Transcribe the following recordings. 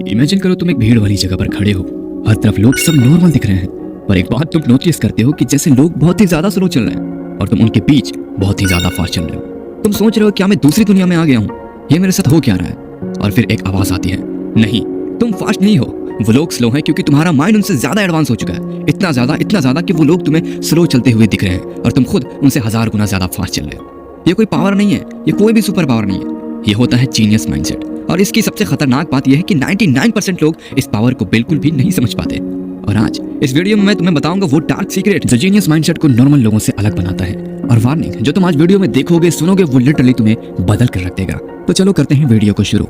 Imagine करो तुम एक भीड़ वाली जगह पर खड़े हो, हर तरफ लोग सब नॉर्मल दिख रहे हैं, पर एक बात तुम नोटिस करते हो कि जैसे लोग बहुत ही ज्यादा स्लो चल रहे हैं और तुम उनके बीच बहुत ही ज्यादा फास्ट चल रहे हो। तुम सोच रहे हो क्या मैं दूसरी दुनिया में आ गया हूँ, ये मेरे साथ हो क्या रहा है? और फिर एक आवाज आती है, नहीं तुम फास्ट नहीं हो, वो लोग स्लो हैं क्योंकि तुम्हारा माइंड उनसे ज्यादा एडवांस हो चुका है। इतना ज्यादा कि वो लोग तुम्हें स्लो चलते हुए दिख रहे हैं और तुम खुद उनसे 1000 गुना ज्यादा फास्ट चल रहे हो। ये कोई पावर नहीं है, ये कोई भी सुपर पावर नहीं है, ये होता है जीनियस माइंडसेट। और इसकी सबसे खतरनाक बात यह है कि 99% लोग इस पावर को बिल्कुल भी नहीं समझ पाते। और आज इस वीडियो में मैं तुम्हें बताऊंगा वो डार्क सीक्रेट जो जीनियस माइंडसेट को नॉर्मल लोगों से अलग बनाता है। और वार्निंग, जो तुम आज वीडियो में देखोगे सुनोगे वो लिटरली तुम्हें बदल कर रख देगा। तो चलो करते हैं वीडियो को शुरू।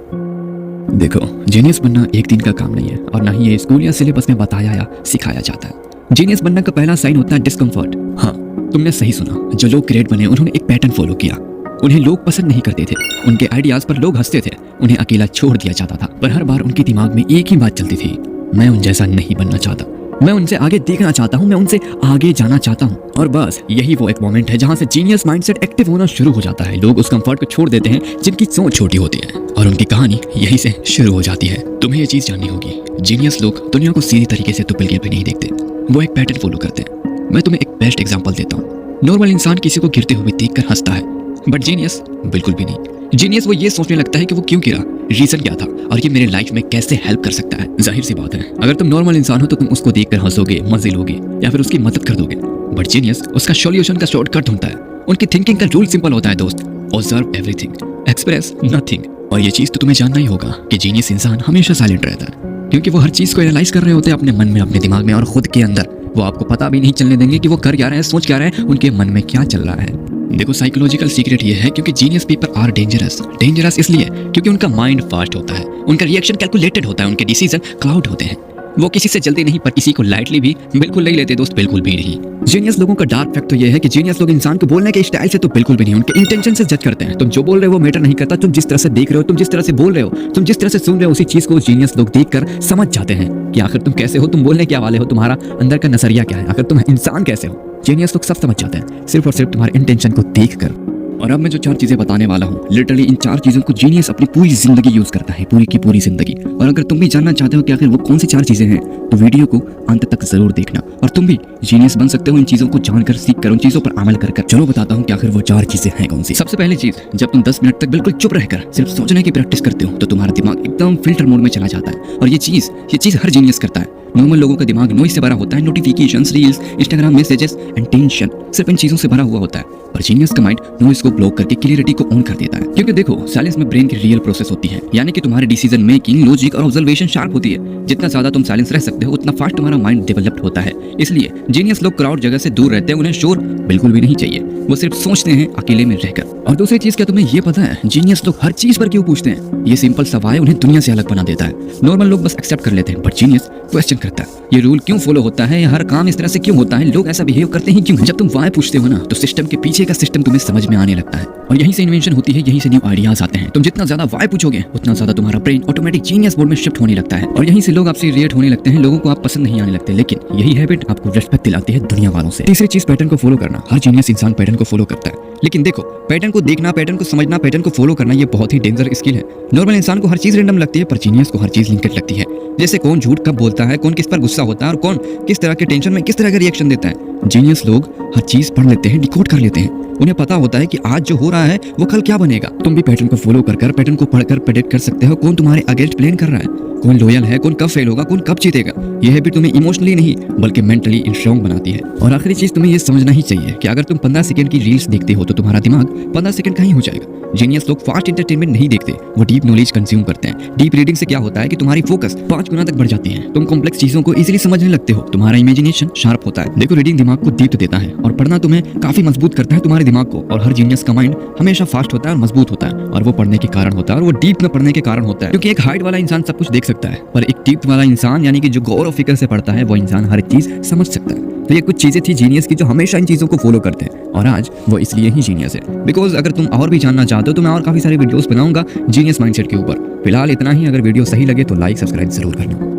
देखो, जीनियस बनना एक दिन का काम नहीं है और ना ही ये स्कूल या सिलेबस में बताया या सिखाया जाता है। जीनियस बनने का पहला साइन होता है डिस्कम्फर्ट। हाँ, तुमने सही सुना, जो लोग ग्रेट बने उन्होंने एक पैटर्न फॉलो किया। उन्हें लोग पसंद नहीं करते थे, उनके आइडियाज पर लोग हंसते थे, उन्हें अकेला छोड़ दिया जाता था। पर हर बार उनके दिमाग में एक ही बात चलती थी, मैं उन जैसा नहीं बनना चाहता, मैं उनसे आगे देखना चाहता हूँ, मैं उनसे आगे जाना चाहता हूँ। और बस यही वो एक मोमेंट है जहाँ से जीनियस माइंडसेट एक्टिव होना शुरू हो जाता है। लोग उस कंफर्ट को छोड़ देते हैं जिनकी सोच छोटी होती है और उनकी कहानी यहीं से शुरू हो जाती है। तुम्हें ये चीज जाननी होगी, जीनियस लोग दुनिया को सीधी तरीके से तो बिल्कुल भी नहीं देखते, वो एक पैटर्न फॉलो करते हैं। मैं तुम्हें एक बेस्ट एग्जांपल देता हूँ। नॉर्मल इंसान किसी को गिरते हुए देखकर हंसता है, बट जीनियस बिल्कुल भी नहीं। जीनियस वो ये सोचने लगता है कि वो क्यों गिरा, रीजन क्या था और ये मेरे लाइफ में कैसे हेल्प कर सकता है। जाहिर सी बात है, अगर तुम नॉर्मल इंसान हो तो तुम उसको देखकर हंसोगे, मजे लोगे या फिर उसकी मदद कर दोगे। बट जीनियस उसका सॉल्यूशन का शॉर्टकट ढूंढता है। उनकी थिंकिंग का रूल सिंपल होता है दोस्त, ऑब्जर्व एवरीथिंग, एक्सप्रेस नथिंग। और ये चीज तो तुम्हें जानना ही होगा कि जीनियस इंसान हमेशा साइलेंट रहता है, क्योंकि वो हर चीज को एनालाइज कर रहे होते हैं अपने मन में, अपने दिमाग में और खुद के अंदर। वो आपको पता भी नहीं चलने देंगे कि वो कर क्या रहे हैं, सोच क्या रहे हैं, उनके मन में क्या चल रहा है। देखो, साइकोलॉजिकल सीक्रेट ये है क्योंकि जीनियस पीपल आर डेंजरस इसलिए क्योंकि उनका माइंड फास्ट होता है, उनका रिएक्शन कैलकुलेटेड होता है, उनके डिसीजन क्लाउड होते हैं। वो किसी से जल्दी नहीं, पर किसी को लाइटली भी बिल्कुल नहीं लेते दोस्त, बिल्कुल भी नहीं। जीनियस लोगों का डार्क फैक्ट तो ये है कि जीनियस लोग इंसान को बोलने के स्टाइल से तो बिल्कुल भी नहीं, उनके इंटेंशन से जज करते हैं। तुम जो बोल रहे हो वो मैटर नहीं करता, तुम जिस तरह से देख रहे हो, तुम जिस तरह से बोल रहे हो, तुम जिस तरह से सुन रहे हो, उसी चीज को जीनियस लोग देखकर समझ जाते हैं कि आखिर तुम कैसे हो, तुम बोलने क्या वाले हो, तुम्हारा अंदर का नजरिया क्या है, आखिर तुम इंसान कैसे हो। जीनियस लोग सब समझ जाते हैं सिर्फ और सिर्फ तुम्हारे इंटेंशन को देखकर। और अब मैं जो 4 चीजें बताने वाला हूँ, लिटरली इन 4 चीजों को जीनियस अपनी पूरी जिंदगी यूज करता है, पूरी की पूरी जिंदगी। और अगर तुम भी जानना चाहते हो कि आखिर वो कौन सी 4 चीजें हैं, तो वीडियो को अंत तक जरूर देखना और तुम भी जीनियस बन सकते हो इन चीजों को जानकर, सीखकर, उन चीजों पर अमल कर। चलो बताता हूँ कि आखिर वो 4 चीजें हैं कौन सी। सबसे पहली चीज, जब तुम 10 मिनट तक बिल्कुल चुप रहकर सिर्फ सोचने की प्रैक्टिस करते हो तो तुम्हारा दिमाग एकदम फिल्टर मोड में चला जाता है। और ये चीज हर जीनियस करता है। नॉर्मल लोगों का दिमाग नॉइज से भरा होता है, notifications, reels, Instagram messages and tension, सिर्फ इन चीजों से भरा हुआ होता है। पर जीनियस का माइंड नॉइज को ब्लॉक करके क्लियरिटी को ऑन कर देता है। क्योंकि देखो, साइलेंस में ब्रेन की रियल प्रोसेस होती है, यानी कि तुम्हारी डिसीजन मेकिंग, लॉजिक और ऑब्जर्वेशन शार्प होती है। जितना ज्यादा तुम साइलेंस रह सकते हो उतना फास्ट तुम्हारा माइंड डेवलप्ड होता है। इसलिए जीनियस लोग क्राउड जगह से दूर रहते हैं, उन्हें शोर बिल्कुल भी नहीं चाहिए, वो सिर्फ सोचते हैं अकेले में रहकर। और दूसरी चीज, क्या तुम्हें ये पता है जीनियस लोग हर चीज पर क्यों पूछते हैं? ये सिंपल सवाल उन्हें दुनिया से अलग बना देता है। नॉर्मल लोग बस एक्सेप्ट कर लेते हैं, बट जीनियस क्वेश्चन करता है, ये रूल क्यों फॉलो होता है, हर काम इस तरह से क्यों होता है, लोग ऐसा बिहेव करते हैं क्यों? जब तुम वाई पूछते हो ना, तो सिस्टम के पीछे का सिस्टम तुम्हें समझ में आने लगता है और यहीं से इन्वेंशन होती है, यहीं से न्यू आइडियाज आते हैं। तुम जितना ज्यादा वाई पूछोगे उतना ज्यादा तुम्हारा ब्रेन ऑटोमेटिक जीनियस मोड में शिफ्ट होने लगता है और यहीं से लोग आपसे रिलेट होने लगते हैं, लोगों को आप पसंद नहीं आने लगते। लेकिन यही हैबिट आपको रिस्पेक्ट दिलाती है दुनिया वालों से। तीसरी चीज, पैटर्न को फॉलो करना। हर जीनियस इंसान पैटर्न को फॉलो करता है, लेकिन देखो, पैटर्न को देखना, पैटर्न को समझना, पैटर्न को फॉलो करना, ये बहुत ही डेंजर स्किल है। नॉर्मल इंसान को हर चीज रैंडम लगती है, पर जीनियस को हर चीज लिंक्ड लगती है। जैसे कौन झूठ कब बोलता है, कौन किस पर गुस्सा होता है और कौन किस तरह के टेंशन में किस तरह का रिएक्शन देता है। जीनियस लोग हर चीज पढ़ लेते हैं, डिकोड कर लेते हैं। उन्हें पता होता है कि आज जो हो रहा है वो कल क्या बनेगा। तुम भी पैटर्न को फॉलो कर पैटर्न को पढ़कर प्रेडिक्ट कर सकते हो कौन तुम्हारे अगेंस्ट प्लान कर रहा है, कौन लॉयल है, कौन कब फेल होगा, कौन कब जीतेगा। यह हैबिट तुम्हें इमोशनली नहीं बल्कि मेंटली स्ट्रांग बनाती है। और आखिरी चीज, तुम्हें यह समझना ही चाहिए कि अगर तुम 15 सेकंड की रील्स देखते हो तो तुम्हारा दिमाग 15 सेकंड का ही हो जाएगा। जीनियस लोग फास्ट एंटरटेनमेंट नहीं देखते, वो डीप नॉलेज कंज्यूम करते हैं। डीप रीडिंग से क्या होता है कि तुम्हारी फोकस 5 गुना तक बढ़ जाती है, तुम कॉम्प्लेक्स चीजों को इजीली समझने लगते हो, तुम्हारा इमेजिनेशन शार्प होता है। देखो, रीडिंग दिमाग को दीप्त देता है और पढ़ना तुम्हें काफी मजबूत करता है तुम्हारे दिमाग को। और हर जीनियस का माइंड हमेशा फास्ट होता है और मजबूत होता है, और वो पढ़ने के कारण होता है, और वो डीप में पढ़ने के कारण होता है। क्योंकि एक हाइट वाला इंसान सब कुछ देख सकता है, पर एक डीप वाला इंसान यानी कि जो गौर और फिक्र से पढ़ता है वो इंसान हर चीज समझ सकता है। तो ये कुछ चीजें थी जीनियस की जो हमेशा इन चीजों को फॉलो करते हैं, और आज वो इसलिए ही जीनियस है। बिकॉज अगर तुम और भी जानना चाहते हो तो मैं और काफी सारे वीडियोस बनाऊंगा जीनियस माइंडसेट के ऊपर। फिलहाल इतना ही। अगर वीडियो सही लगे तो लाइक सब्सक्राइब जरूर करना।